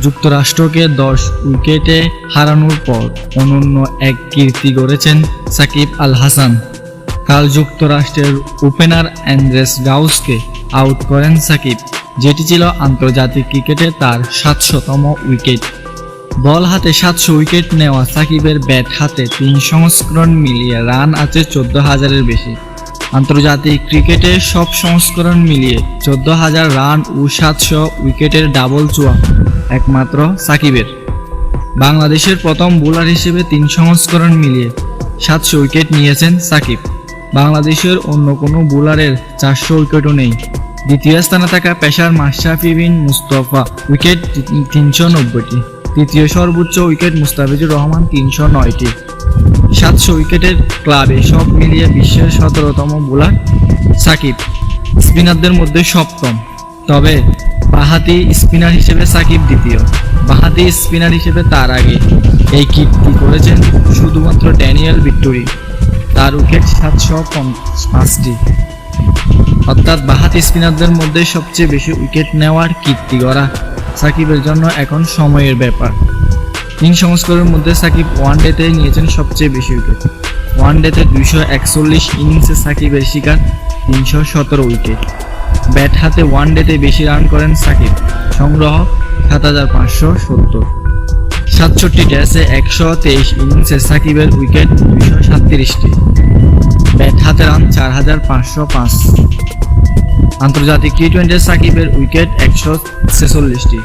যুক্তরাষ্ট্রকে 10 উইকেটে হারানোর পর অনন্য এক কীর্তি গড়েছেন সাকিব আল হাসান। কাল যুক্তরাষ্ট্রের ওপেনার অ্যান্ড্রেস গাউসকে আউট করেন সাকিব, যেটি ছিল আন্তর্জাতিক ক্রিকেটে তার 700তম উইকেট। বল হাতে 700 উইকেট নেওয়া সাকিবের ব্যাট হাতে 3 সংস্করণ মিলিয়ে রান আছে 14,000-এর বেশি। আন্তর্জাতিক ক্রিকেটে সব সংস্করণ মিলিয়ে 14,000 রান ও 700 উইকেটের ডাবল ছোঁয়া একমাত্র সাকিবের। বাংলাদেশের প্রথম বোলার হিসেবে 3 সংস্করণ মিলিয়ে 700 উইকেট নিয়েছেন সাকিব। বাংলাদেশের অন্য কোনো বোলারের 400 উইকেটও নেই। দ্বিতীয় স্থানে থাকা পেসার মাশরাফি বিন মুস্তফা উইকেট 390টি। তৃতীয় সর্বোচ্চ উইকেট মুস্তাফিজুর রহমান 309টি। 700 উইকেটের ক্লাবে সব মিলিয়ে বিশ্বের 17তম বোলার সাকিব। স্পিনারদের মধ্যে সপ্তম, তবে বাঁহাতি স্পিনার হিসেবে সাকিব দ্বিতীয়। বাঁহাতি স্পিনার হিসেবে তার আগে এই কীর্তি করেছেন শুধুমাত্র ড্যানিয়েল ভিক্টোরি, তার উইকেট 705টি। অর্থাৎ বাঁহাতি স্পিনারদের মধ্যে সবচেয়ে বেশি উইকেট নেওয়ার কীর্তি গড়া সাকিবের জন্য এখন সময়ের ব্যাপার। 3 সংস্করণের মধ্যে সাকিব ওয়ানডেতে নিয়েছেন সবচেয়ে বেশি উইকেট। ওয়ানডেতে 241 ইনিংসে সাকিবের শিকার 317 উইকেট। ব্যাট হাতে ওয়ানডেতে বেশি রান করেন সাকিব, সংগ্রহ 7,570। 67 টেস্টে 123 ইনিংসে সাকিবের উইকেট 237টি। ব্যাট হাতে রান 4,505। আন্তর্জাতিক টি-20 সাকিবের উইকেট 146টি।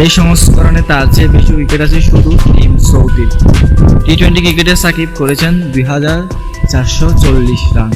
এই সংস্করণে তার চেয়ে বেশি উইকেট আছে শুধু টিম সৌদির। টি-20 ক্রিকেটে সাকিব করেছেন 2,440 রান।